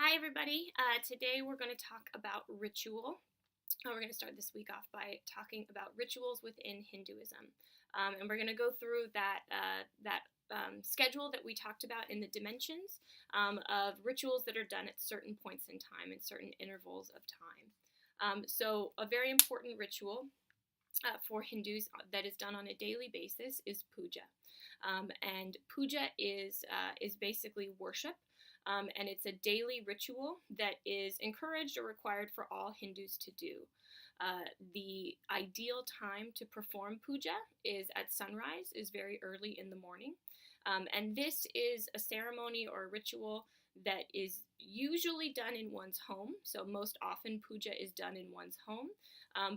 Hi, everybody. Today we're going to talk about ritual. We're going to start this week off by talking about rituals within Hinduism, and we're going to go through that schedule that we talked about in the dimensions of rituals that are done at certain points in time and certain intervals of time. So, a very important ritual for Hindus that is done on a daily basis is puja, and puja is basically worship. And it's a daily ritual that is encouraged or required for all Hindus to do. The ideal time to perform puja is at sunrise, is very early in the morning. And this is a ceremony or a ritual that is usually done in one's home. So most often puja is done in one's home,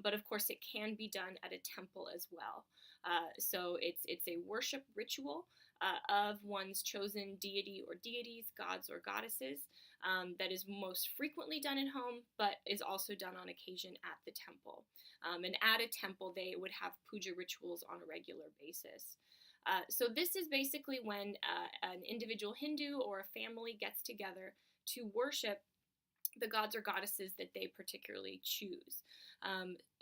but of course it can be done at a temple as well. So it's a worship ritual of one's chosen deity or deities, gods or goddesses, that is most frequently done at home, but is also done on occasion at the temple. And at a temple, they would have puja rituals on a regular basis. So this is basically when an individual Hindu or a family gets together to worship the gods or goddesses that they particularly choose,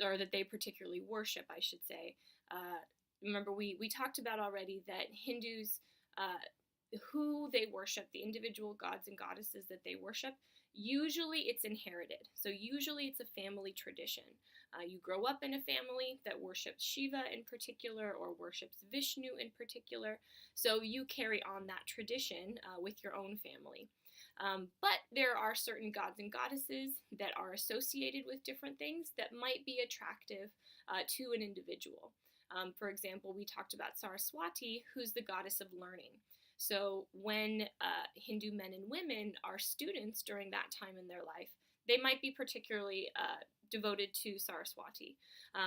or that they particularly worship, I should say. Remember, we talked about already that Hindus, who they worship, the individual gods and goddesses that they worship, usually it's inherited. So usually it's a family tradition. You grow up in a family that worships Shiva in particular or worships Vishnu in particular. So you carry on that tradition with your own family. But there are certain gods and goddesses that are associated with different things that might be attractive to an individual. For example, we talked about Saraswati, who's the goddess of learning. So when Hindu men and women are students during that time in their life, they might be particularly devoted to Saraswati.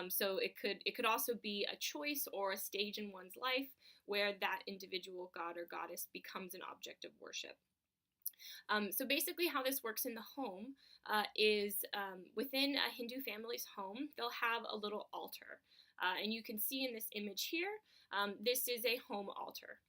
So it could also be a choice or a stage in one's life where that individual god or goddess becomes an object of worship. So basically how this works in the home is within a Hindu family's home, they'll have a little altar. And you can see in this image here, this is a home altar.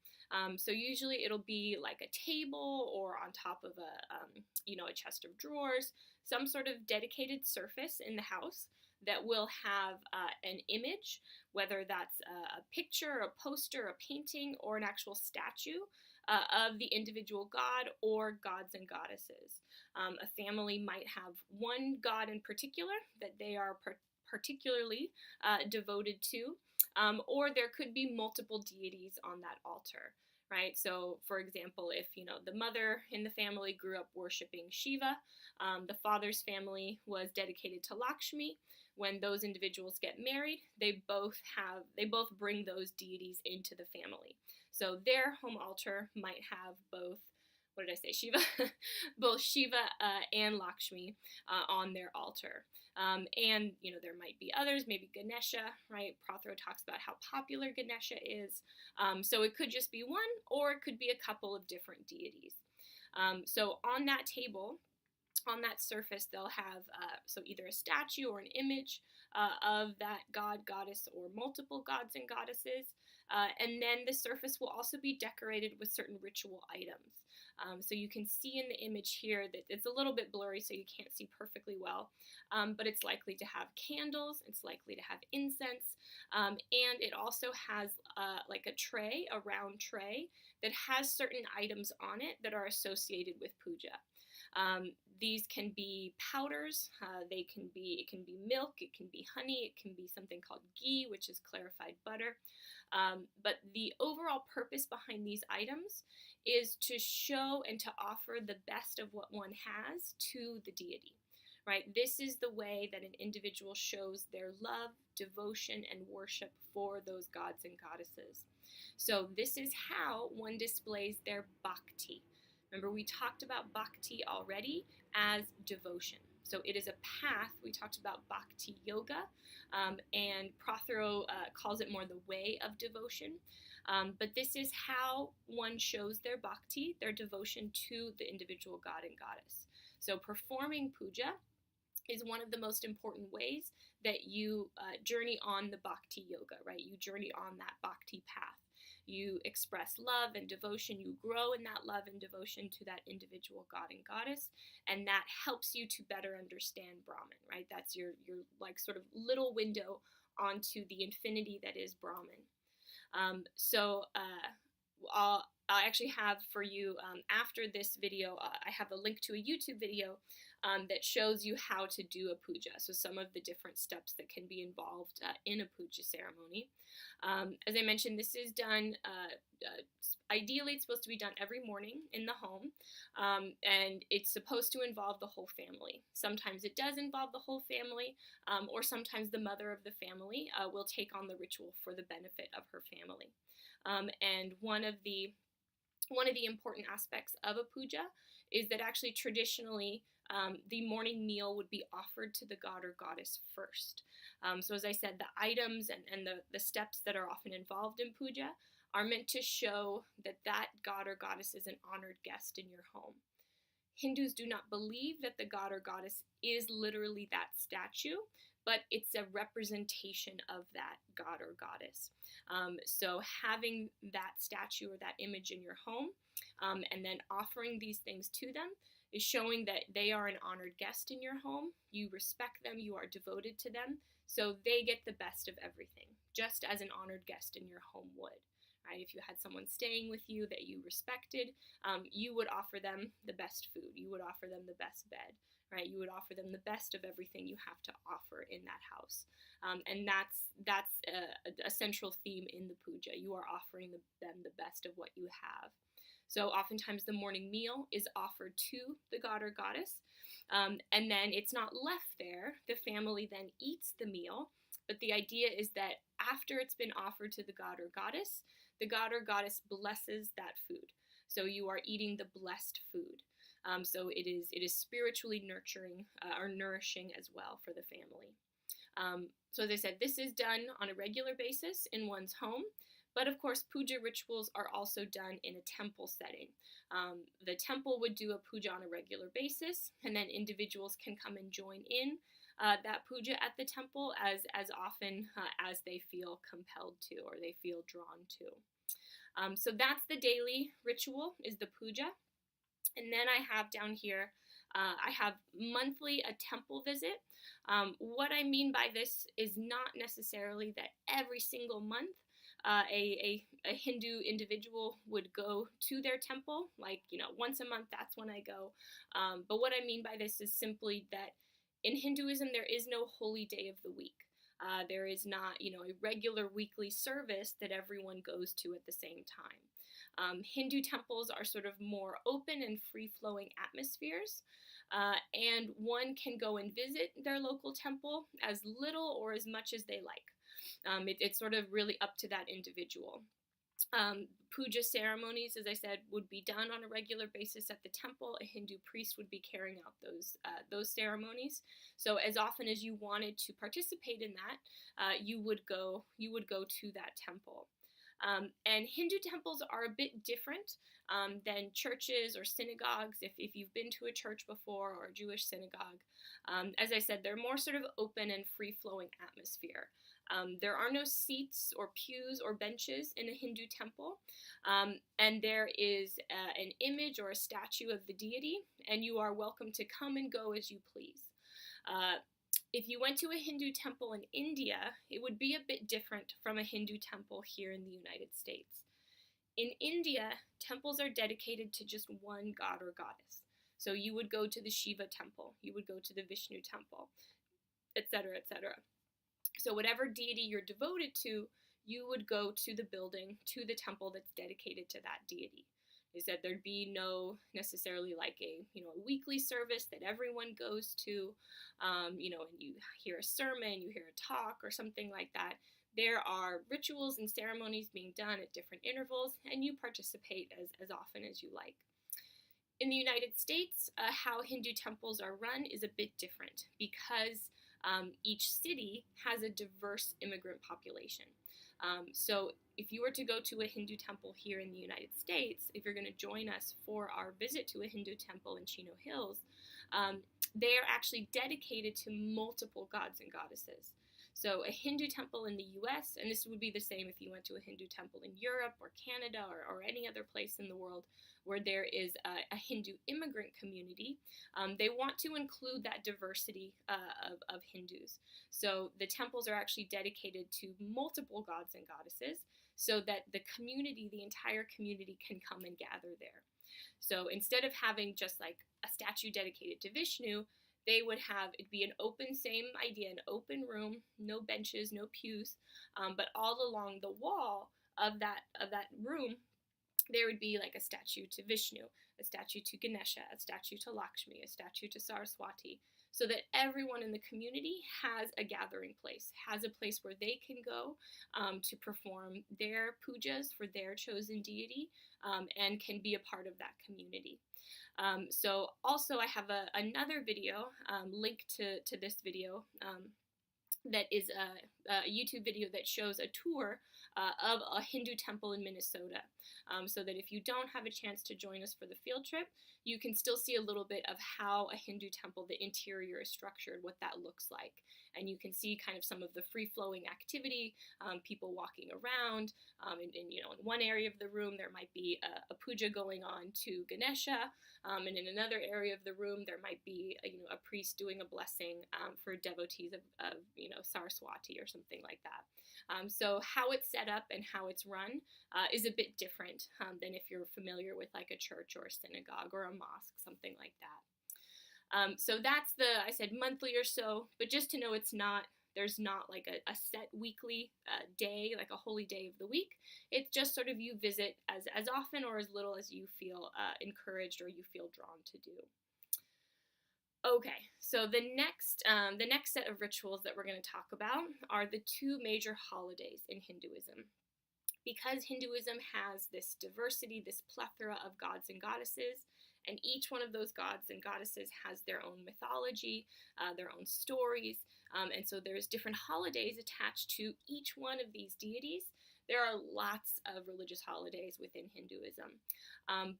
So usually it'll be like a table or on top of a chest of drawers, some sort of dedicated surface in the house that will have an image, whether that's a picture, a poster, a painting, or an actual statue of the individual god or gods and goddesses. A family might have one god in particular that they are particularly devoted to, or there could be multiple deities on that altar, right? So, for example, if the mother in the family grew up worshiping Shiva, the father's family was dedicated to Lakshmi. When those individuals get married, they both bring those deities into the family. So their home altar might have both, what did I say, Shiva? both Shiva and Lakshmi on their altar. And, there might be others, maybe Ganesha, right? Prothero talks about how popular Ganesha is. So it could just be one, or it could be a couple of different deities. So on that table, on that surface, they'll have so either a statue or an image of that god, goddess, or multiple gods and goddesses. And then the surface will also be decorated with certain ritual items. So you can see in the image here that it's a little bit blurry, so you can't see perfectly well, but it's likely to have candles, it's likely to have incense, and it also has like a tray, a round tray, that has certain items on it that are associated with puja. These can be powders, it can be milk, it can be honey, it can be something called ghee, which is clarified butter. But the overall purpose behind these items is to show and to offer the best of what one has to the deity, right? This is the way that an individual shows their love, devotion, and worship for those gods and goddesses. So this is how one displays their bhakti. Remember, we talked about bhakti already as devotion. So it is a path. We talked about bhakti yoga, and Prothero calls it more the way of devotion. But this is how one shows their bhakti, their devotion to the individual god and goddess. So performing puja is one of the most important ways that you journey on the bhakti yoga, right? You journey on that bhakti path. you express love and devotion, you grow in that love and devotion to that individual god and goddess, and that helps you to better understand Brahman, right? That's your like sort of little window onto the infinity that is Brahman. I actually have for you, after this video, I have a link to a YouTube video that shows you how to do a puja. So some of the different steps that can be involved in a puja ceremony. As I mentioned, this is done, ideally it's supposed to be done every morning in the home, and it's supposed to involve the whole family. Sometimes it does involve the whole family, or sometimes the mother of the family will take on the ritual for the benefit of her family. And one of the important aspects of a puja is that actually traditionally the morning meal would be offered to the god or goddess first. So as I said, the items and the steps that are often involved in puja are meant to show that that god or goddess is an honored guest in your home. Hindus do not believe that the god or goddess is literally that statue, but it's a representation of that god or goddess. So having that statue or that image in your home, and then offering these things to them, is showing that they are an honored guest in your home. You respect them, you are devoted to them, so they get the best of everything, just as an honored guest in your home would. Right? If you had someone staying with you that you respected, you would offer them the best food, you would offer them the best bed, right? You would offer them the best of everything you have to offer in that house. And that's a central theme in the puja. You are offering them the best of what you have. So oftentimes the morning meal is offered to the god or goddess, and then it's not left there. The family then eats the meal, but the idea is that after it's been offered to the god or goddess, the god or goddess blesses that food. So you are eating the blessed food. So it is spiritually nurturing or nourishing as well for the family. So as I said, this is done on a regular basis in one's home, but of course puja rituals are also done in a temple setting. The temple would do a puja on a regular basis, and then individuals can come and join in that puja at the temple as often as they feel compelled to or they feel drawn to. So that's the daily ritual, is the puja. And then I have down here, I have monthly a temple visit. What I mean by this is not necessarily that every single month a Hindu individual would go to their temple, like, once a month, that's when I go. But what I mean by this is simply that in Hinduism, there is no holy day of the week. There is not, a regular weekly service that everyone goes to at the same time. Hindu temples are sort of more open and free-flowing atmospheres, and one can go and visit their local temple as little or as much as they like. It's sort of really up to that individual. Puja ceremonies, as I said, would be done on a regular basis at the temple. A Hindu priest would be carrying out those ceremonies. So as often as you wanted to participate in that, you would go to that temple. And Hindu temples are a bit different than churches or synagogues, if you've been to a church before or a Jewish synagogue. As I said, they're more sort of open and free-flowing atmosphere. There are no seats or pews or benches in a Hindu temple, and there is an image or a statue of the deity, and you are welcome to come and go as you please. If you went to a Hindu temple in India, it would be a bit different from a Hindu temple here in the United States. In India, temples are dedicated to just one god or goddess. So you would go to the Shiva temple, you would go to the Vishnu temple, etc., etc. So whatever deity you're devoted to, you would go to the building, to the temple that's dedicated to that deity. They said there'd be no necessarily like a weekly service that everyone goes to, and you hear a sermon, you hear a talk or something like that. There are rituals and ceremonies being done at different intervals, and you participate as often as you like. In the United States, how Hindu temples are run is a bit different because each city has a diverse immigrant population. So if you were to go to a Hindu temple here in the United States, if you're going to join us for our visit to a Hindu temple in Chino Hills, they are actually dedicated to multiple gods and goddesses. So a Hindu temple in the US, and this would be the same if you went to a Hindu temple in Europe or Canada or any other place in the world where there is a Hindu immigrant community, they want to include that diversity of Hindus. So the temples are actually dedicated to multiple gods and goddesses so that the community, the entire community, can come and gather there. So instead of having just like a statue dedicated to Vishnu, they would have it be an open, same idea, an open room, no benches, no pews, but all along the wall of that room, there would be like a statue to Vishnu, a statue to Ganesha, a statue to Lakshmi, a statue to Saraswati, so that everyone in the community has a gathering place, has a place where they can go to perform their pujas for their chosen deity, and can be a part of that community. So also I have another video linked to this video that is a YouTube video that shows a tour of a Hindu temple in Minnesota, so that if you don't have a chance to join us for the field trip, you can still see a little bit of how a Hindu temple, the interior is structured, what that looks like. And you can see kind of some of the free-flowing activity, people walking around, and in one area of the room there might be a puja going on to Ganesha, and in another area of the room there might be a priest doing a blessing for devotees of Saraswati or something like that. So how it's set up and how it's run is a bit different than if you're familiar with like a church or a synagogue or a mosque, something like that. So that's I said monthly or so, but just to know there's not like a set weekly day, like a holy day of the week. It's just sort of you visit as often or as little as you feel encouraged or you feel drawn to do. Okay, so the next set of rituals that we're going to talk about are the two major holidays in Hinduism. Because Hinduism has this diversity, this plethora of gods and goddesses, and each one of those gods and goddesses has their own mythology, their own stories, and so there's different holidays attached to each one of these deities. There are lots of religious holidays within Hinduism,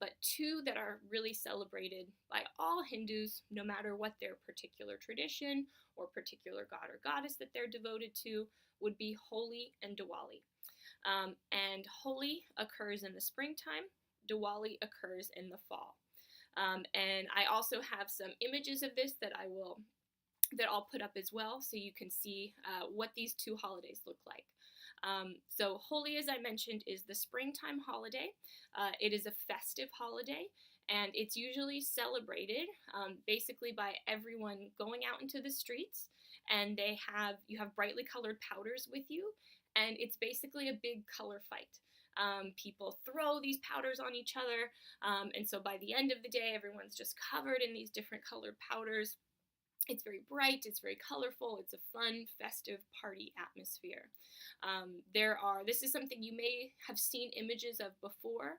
but two that are really celebrated by all Hindus, no matter what their particular tradition or particular god or goddess that they're devoted to, would be Holi and Diwali. And Holi occurs in the springtime, Diwali occurs in the fall. And I also have some images of this that I'll put up as well, so you can see what these two holidays look like. So Holi, as I mentioned, is the springtime holiday. It is a festive holiday, and it's usually celebrated basically by everyone going out into the streets, and you have brightly colored powders with you, and it's basically a big color fight. People throw these powders on each other, and so by the end of the day, everyone's just covered in these different colored powders. It's very bright, it's very colorful, it's a fun, festive party atmosphere. This is something you may have seen images of before.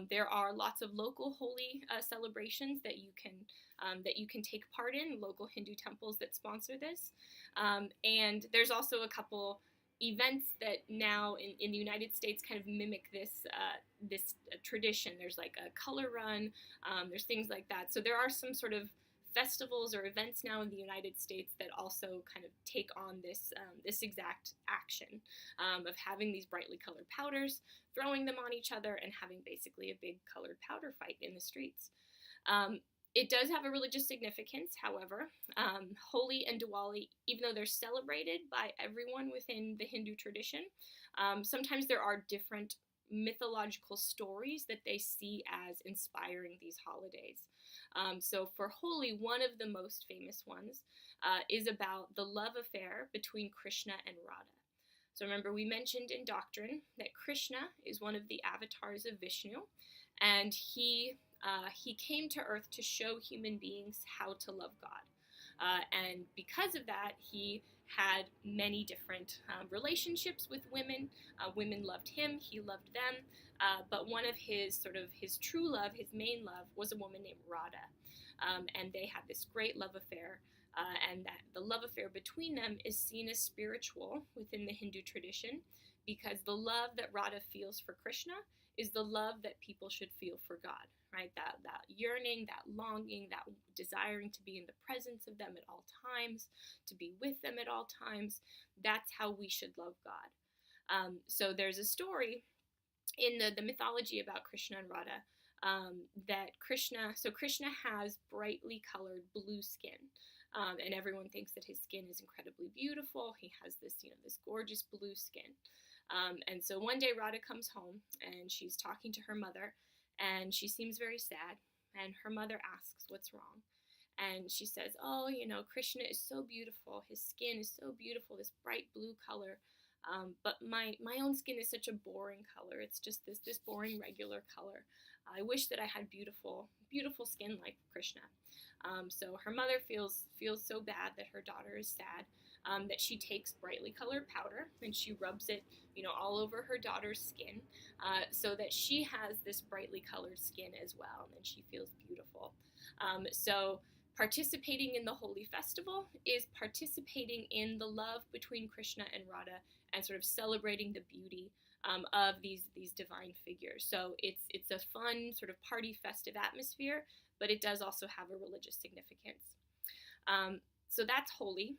There are lots of local Holi celebrations that you can take part in, local Hindu temples that sponsor this. And there's also a couple events that now in the United States kind of mimic this tradition. There's like a color run, there's things like that. So there are some sort of festivals or events now in the United States that also kind of take on this exact action of having these brightly colored powders, throwing them on each other, and having basically a big colored powder fight in the streets. It does have a religious significance, however. Holi and Diwali, even though they're celebrated by everyone within the Hindu tradition, sometimes there are different mythological stories that they see as inspiring these holidays. So for Holi, one of the most famous ones is about the love affair between Krishna and Radha. So remember, we mentioned in doctrine that Krishna is one of the avatars of Vishnu, and he came to earth to show human beings how to love God. And because of that, he had many different relationships with women. Women loved him, he loved them, but one of his true love, his main love, was a woman named Radha. And they had this great love affair, and that the love affair between them is seen as spiritual within the Hindu tradition, because the love that Radha feels for Krishna is the love that people should feel for God, right? That yearning, that longing, that desiring to be in the presence of them at all times, to be with them at all times. That's how we should love God. So there's a story in the mythology about Krishna and Radha, that Krishna has brightly colored blue skin. And everyone thinks that his skin is incredibly beautiful. He has this, this gorgeous blue skin. And so one day Radha comes home and she's talking to her mother, and she seems very sad. And her mother asks, "What's wrong?" And she says, "Oh, Krishna is so beautiful. His skin is so beautiful, this bright blue color. But my own skin is such a boring color. It's just this boring regular color. I wish that I had beautiful skin like Krishna." So her mother feels so bad that her daughter is sad, that she takes brightly colored powder and she rubs it, all over her daughter's skin, so that she has this brightly colored skin as well, and then she feels beautiful. So participating in the holy festival is participating in the love between Krishna and Radha, and sort of celebrating the beauty of these divine figures. So it's a fun sort of party festive atmosphere, but it does also have a religious significance. So that's holy.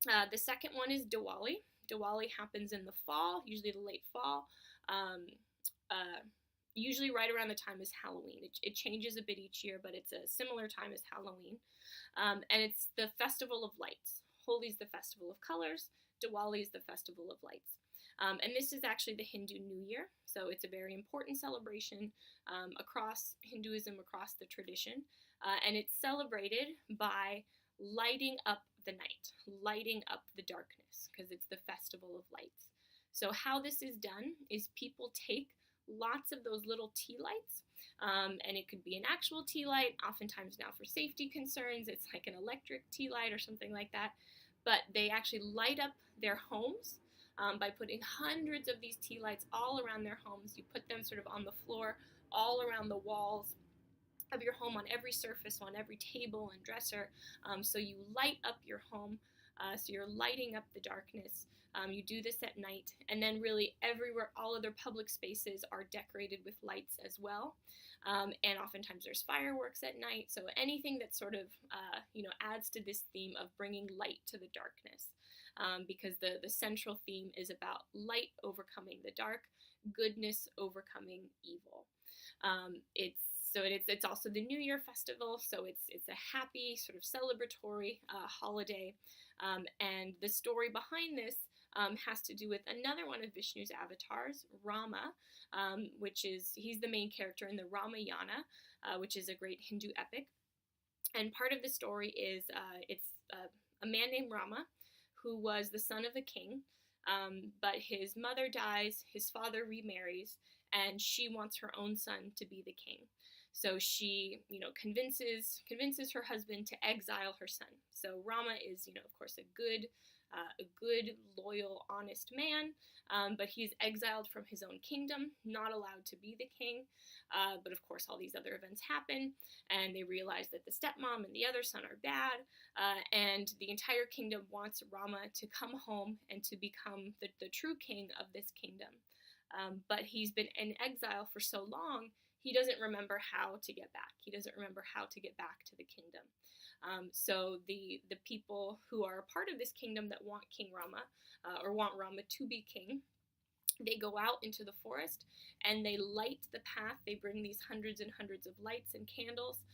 The second one is Diwali. Diwali happens in the fall, usually the late fall, usually right around the time as Halloween. It changes a bit each year, but it's a similar time as Halloween. And it's the festival of lights. Holi is the festival of colors. Diwali is the festival of lights. And this is actually the Hindu New Year, so it's a very important celebration across Hinduism, across the tradition, and it's celebrated by lighting up the night, lighting up the darkness, because it's the festival of lights. So how this is done is people take lots of those little tea lights, and it could be an actual tea light. Oftentimes now, for safety concerns, it's like an electric tea light or something like that, but they actually light up their homes by putting hundreds of these tea lights all around their homes. You put them sort of on the floor, all around the walls of your home, on every surface, on every table and dresser. So you light up your home. So you're lighting up the darkness. You do this at night, and then really everywhere, all other public spaces are decorated with lights as well. And oftentimes there's fireworks at night. So anything that sort of, adds to this theme of bringing light to the darkness. Because the central theme is about light overcoming the dark, goodness overcoming evil. It's also the New Year festival, so it's a happy sort of celebratory holiday, and the story behind this has to do with another one of Vishnu's avatars, Rama, he's the main character in the Ramayana, which is a great Hindu epic. And part of the story is it's a man named Rama, who was the son of a king, but his mother dies, his father remarries, and she wants her own son to be the king. So she, convinces her husband to exile her son. So Rama is, of course, a good, loyal, honest man, but he's exiled from his own kingdom, not allowed to be the king. But of course, all these other events happen, and they realize that the stepmom and the other son are bad, and the entire kingdom wants Rama to come home and to become the true king of this kingdom. But he's been in exile for so long, he doesn't remember how to get back. He doesn't remember how to get back to the kingdom. So the people who are a part of this kingdom that want King Rama, or want Rama to be king, they go out into the forest and they light the path. They bring these hundreds and hundreds of lights and candles,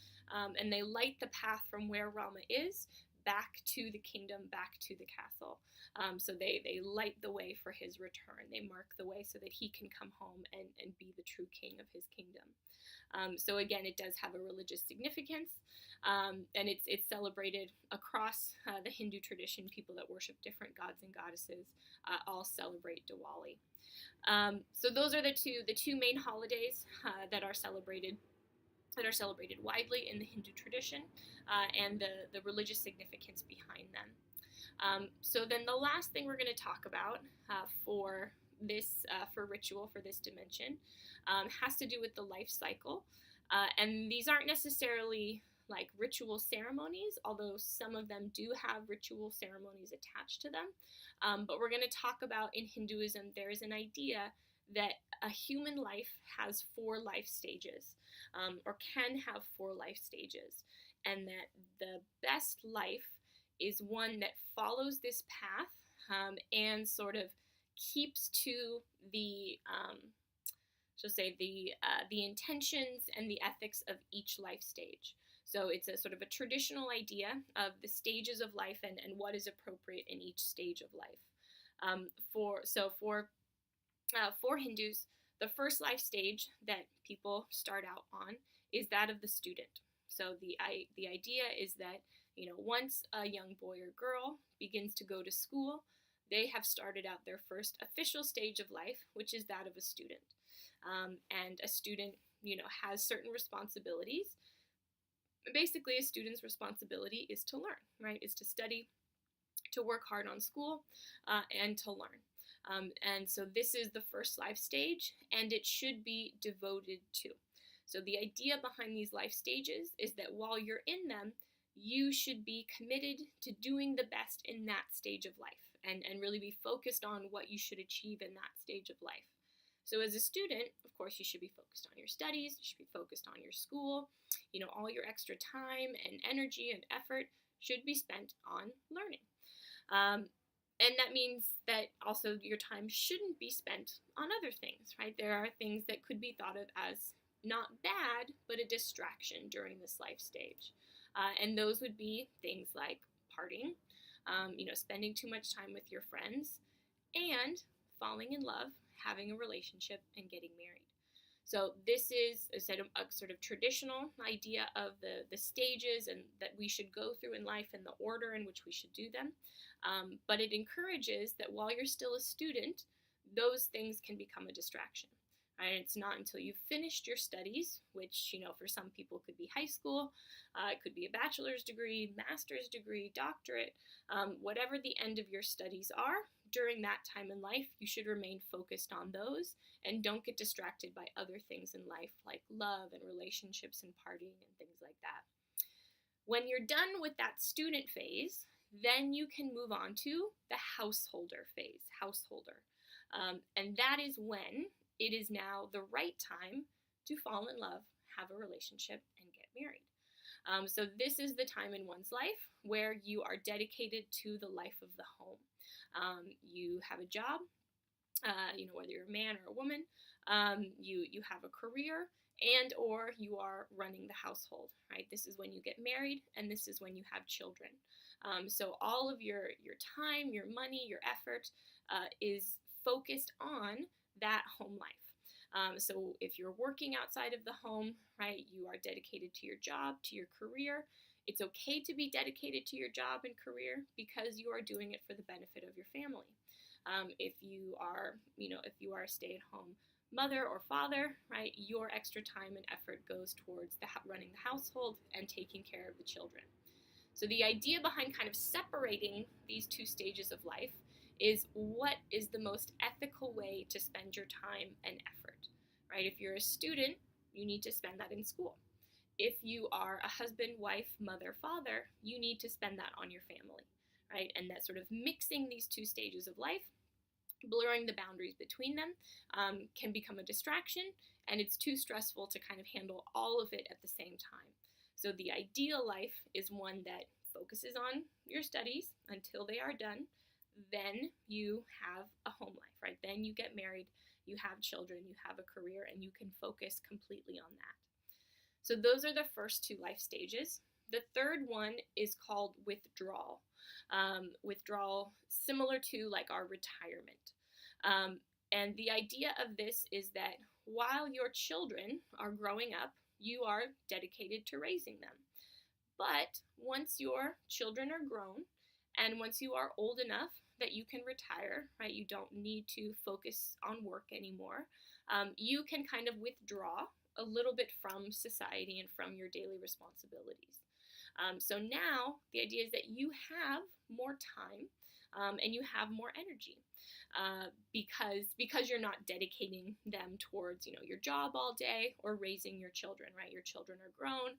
and they light the path from where Rama is back to the kingdom, back to the castle. So they light the way for his return. They mark the way so that he can come home and be the true king of his kingdom. So again, it does have a religious significance, and it's celebrated across the Hindu tradition. People that worship different gods and goddesses all celebrate Diwali. So those are the two main holidays that are celebrated widely in the Hindu tradition, and the religious significance behind them. So then the last thing we're going to talk about for ritual, for this dimension, has to do with the life cycle. And these aren't necessarily like ritual ceremonies, although some of them do have ritual ceremonies attached to them. But we're going to talk about, in Hinduism, there is an idea that a human life has 4 life stages, or can have 4 life stages, and that the best life is one that follows this path, and sort of keeps to the the intentions and the ethics of each life stage. So it's a sort of a traditional idea of the stages of life and what is appropriate in each stage of life. For Hindus, the first life stage that people start out on is that of the student. So the idea is that, once a young boy or girl begins to go to school, they have started out their first official stage of life, which is that of a student. And a student, has certain responsibilities. Basically, a student's responsibility is to learn, right? Is to study, to work hard on school, and to learn. And so this is the first life stage, and it should be devoted to. So the idea behind these life stages is that while you're in them, you should be committed to doing the best in that stage of life, and really be focused on what you should achieve in that stage of life. So as a student, of course, you should be focused on your studies, you should be focused on your school, all your extra time and energy and effort should be spent on learning. And that means that also your time shouldn't be spent on other things, right? There are things that could be thought of as not bad, but a distraction during this life stage. And those would be things like partying, spending too much time with your friends, and falling in love, having a relationship, and getting married. So this is a sort of traditional idea of the stages and that we should go through in life and the order in which we should do them. But it encourages that while you're still a student, those things can become a distraction. Right? It's not until you've finished your studies, which, for some people could be high school, it could be a bachelor's degree, master's degree, doctorate, whatever the end of your studies are. During that time in life, you should remain focused on those and don't get distracted by other things in life like love and relationships and partying and things like that. When you're done with that student phase, then you can move on to the householder phase, and that is when it is now the right time to fall in love, have a relationship, and get married. So this is the time in one's life where you are dedicated to the life of the home. You have a job, whether you're a man or a woman, you have a career, and or you are running the household, right? This is when you get married, and this is when you have children. So all of your time, your money, your effort is focused on that home life. So if you're working outside of the home, right, you are dedicated to your job, to your career. It's okay to be dedicated to your job and career because you are doing it for the benefit of your family. If you are a stay-at-home mother or father, right, your extra time and effort goes towards running the household and taking care of the children. So the idea behind kind of separating these two stages of life is what is the most ethical way to spend your time and effort, right? If you're a student, you need to spend that in school. If you are a husband, wife, mother, father, you need to spend that on your family, right? And that sort of mixing these two stages of life, blurring the boundaries between them, can become a distraction, and it's too stressful to kind of handle all of it at the same time. So the ideal life is one that focuses on your studies until they are done. Then you have a home life, right? Then you get married, you have children, you have a career, and you can focus completely on that. So those are the first two life stages. The third one is called withdrawal. Withdrawal similar to like our retirement. And the idea of this is that while your children are growing up, you are dedicated to raising them. But once your children are grown, and once you are old enough that you can retire, right, you don't need to focus on work anymore, you can kind of withdraw a little bit from society and from your daily responsibilities. So now the idea is that you have more time and you have more energy because you're not dedicating them towards your job all day or raising your children, right? Your children are grown.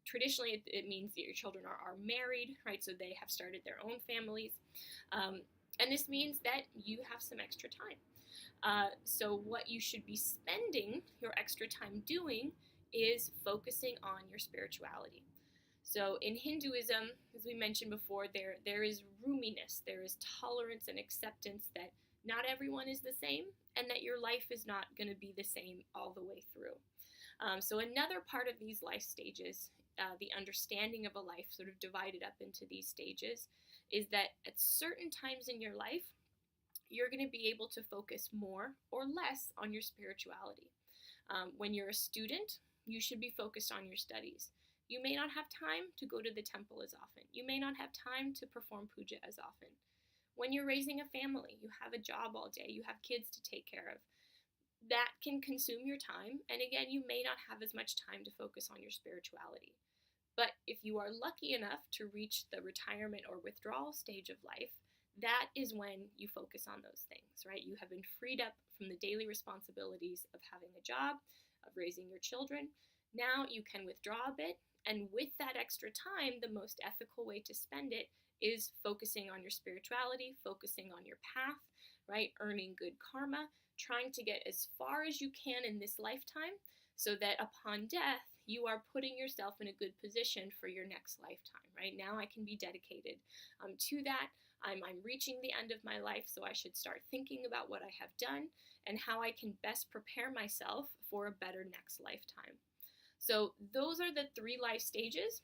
Traditionally, it means that your children are married, right? So they have started their own families. And this means that you have some extra time. So what you should be spending your extra time doing is focusing on your spirituality. So in Hinduism, as we mentioned before, there is roominess, there is tolerance and acceptance that not everyone is the same, and that your life is not going to be the same all the way through. So another part of these life stages, the understanding of a life sort of divided up into these stages, is that at certain times in your life, you're going to be able to focus more or less on your spirituality. When you're a student, you should be focused on your studies. You may not have time to go to the temple as often. You may not have time to perform puja as often. When you're raising a family, you have a job all day, you have kids to take care of. That can consume your time, and again, you may not have as much time to focus on your spirituality. But if you are lucky enough to reach the retirement or withdrawal stage of life, that is when you focus on those things, right? You have been freed up from the daily responsibilities of having a job, of raising your children. Now you can withdraw a bit, and with that extra time, the most ethical way to spend it is focusing on your spirituality, focusing on your path, right? Earning good karma, trying to get as far as you can in this lifetime so that upon death, you are putting yourself in a good position for your next lifetime, right? Now I can be dedicated to that. I'm reaching the end of my life, so I should start thinking about what I have done and how I can best prepare myself for a better next lifetime. So those are the 3 life stages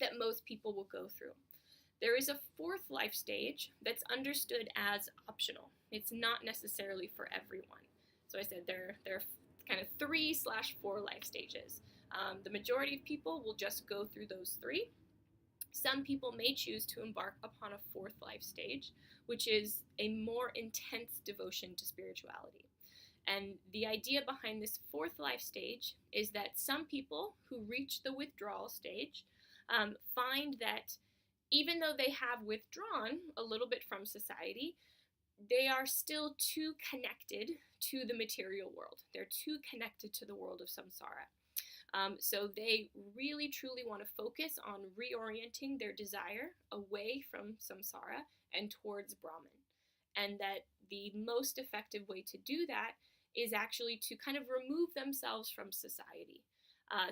that most people will go through. There is a 4th life stage that's understood as optional. It's not necessarily for everyone. So I said there are kind of 3/4 life stages. The majority of people will just go through those 3. Some people may choose to embark upon a 4th life stage, which is a more intense devotion to spirituality. And the idea behind this 4th life stage is that some people who reach the withdrawal stage find that even though they have withdrawn a little bit from society, they are still too connected to the material world. They're too connected to the world of samsara. So they really truly want to focus on reorienting their desire away from samsara and towards Brahman. And that the most effective way to do that is actually to kind of remove themselves from society.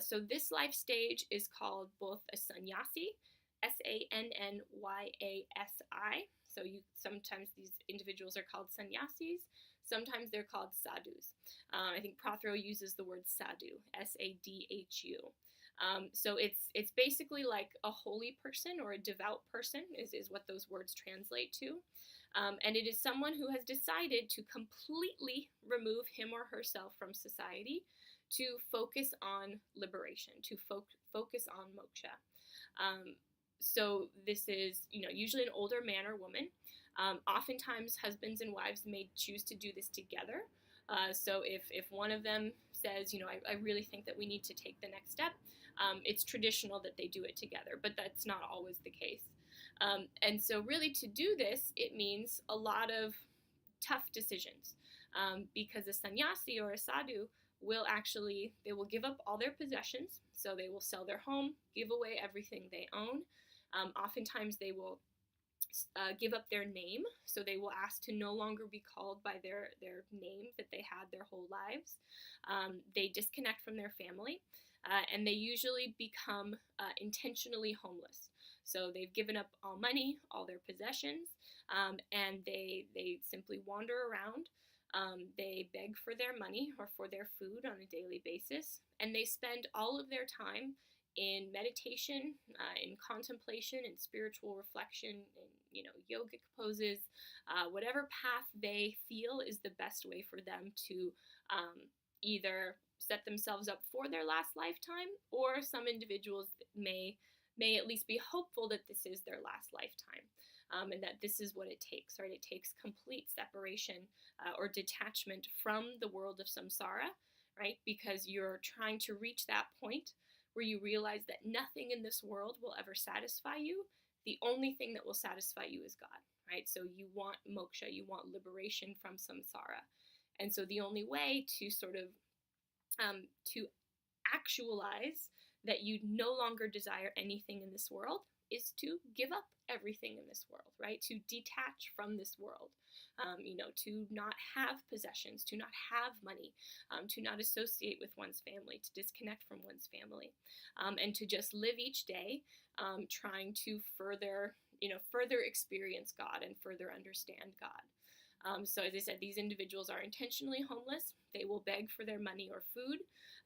So this life stage is called both a sannyasi, Sannyaasi. So sometimes these individuals are called sannyasis, sometimes they're called sadhus. I think Prothero uses the word sadhu, Sadhu. So it's basically like a holy person or a devout person is what those words translate to. And it is someone who has decided to completely remove him or herself from society to focus on liberation, to focus on moksha. So this is, usually an older man or woman. Oftentimes, husbands and wives may choose to do this together. So if one of them says, I really think that we need to take the next step, it's traditional that they do it together, but that's not always the case. And so really to do this, it means a lot of tough decisions, because a sannyasi or a sadhu they will give up all their possessions. So they will sell their home, give away everything they own. Oftentimes they will give up their name, so they will ask to no longer be called by their name that they had their whole lives. They disconnect from their family, and they usually become intentionally homeless. So they've given up all money, all their possessions, and they simply wander around. They beg for their money or for their food on a daily basis, and they spend all of their time in meditation, in contemplation, in spiritual reflection, in yogic poses, whatever path they feel is the best way for them to either set themselves up for their last lifetime, or some individuals may at least be hopeful that this is their last lifetime, and that this is what it takes, right? It takes complete separation or detachment from the world of samsara, right? Because you're trying to reach that point where you realize that nothing in this world will ever satisfy you. The only thing that will satisfy you is God, right? So you want moksha, you want liberation from samsara. And so the only way to sort of, to actualize that you no longer desire anything in this world is to give up everything in this world, right? To detach from this world, to not have possessions, to not have money, to not associate with one's family, to disconnect from one's family, and to just live each day trying to further experience God and further understand God. So as I said, these individuals are intentionally homeless. They will beg for their money or food,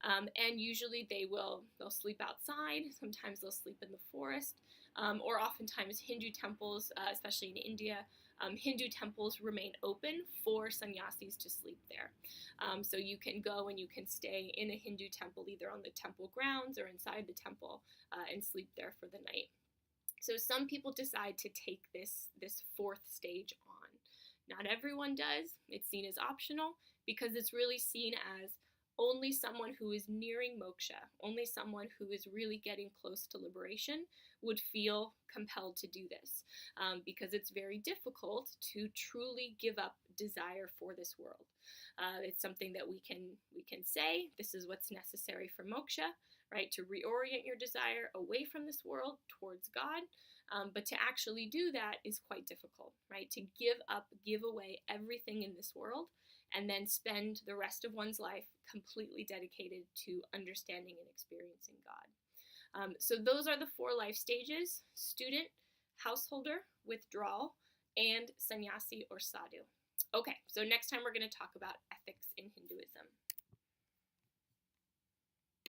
and usually they'll sleep outside. Sometimes they'll sleep in the forest, or oftentimes Hindu temples, especially in India, Hindu temples remain open for sannyasis to sleep there. So you can go and you can stay in a Hindu temple, either on the temple grounds or inside the temple, and sleep there for the night. So some people decide to take this fourth stage on. Not everyone does. It's seen as optional because it's really seen as only someone who is nearing moksha, only someone who is really getting close to liberation would feel compelled to do this, because it's very difficult to truly give up desire for this world. It's something that we can say, this is what's necessary for moksha, right? To reorient your desire away from this world towards God. But to actually do that is quite difficult, right? To give away everything in this world and then spend the rest of one's life completely dedicated to understanding and experiencing God. So those are the 4 life stages: student, householder, withdrawal, and sannyasi or sadhu. Okay, so next time we're going to talk about ethic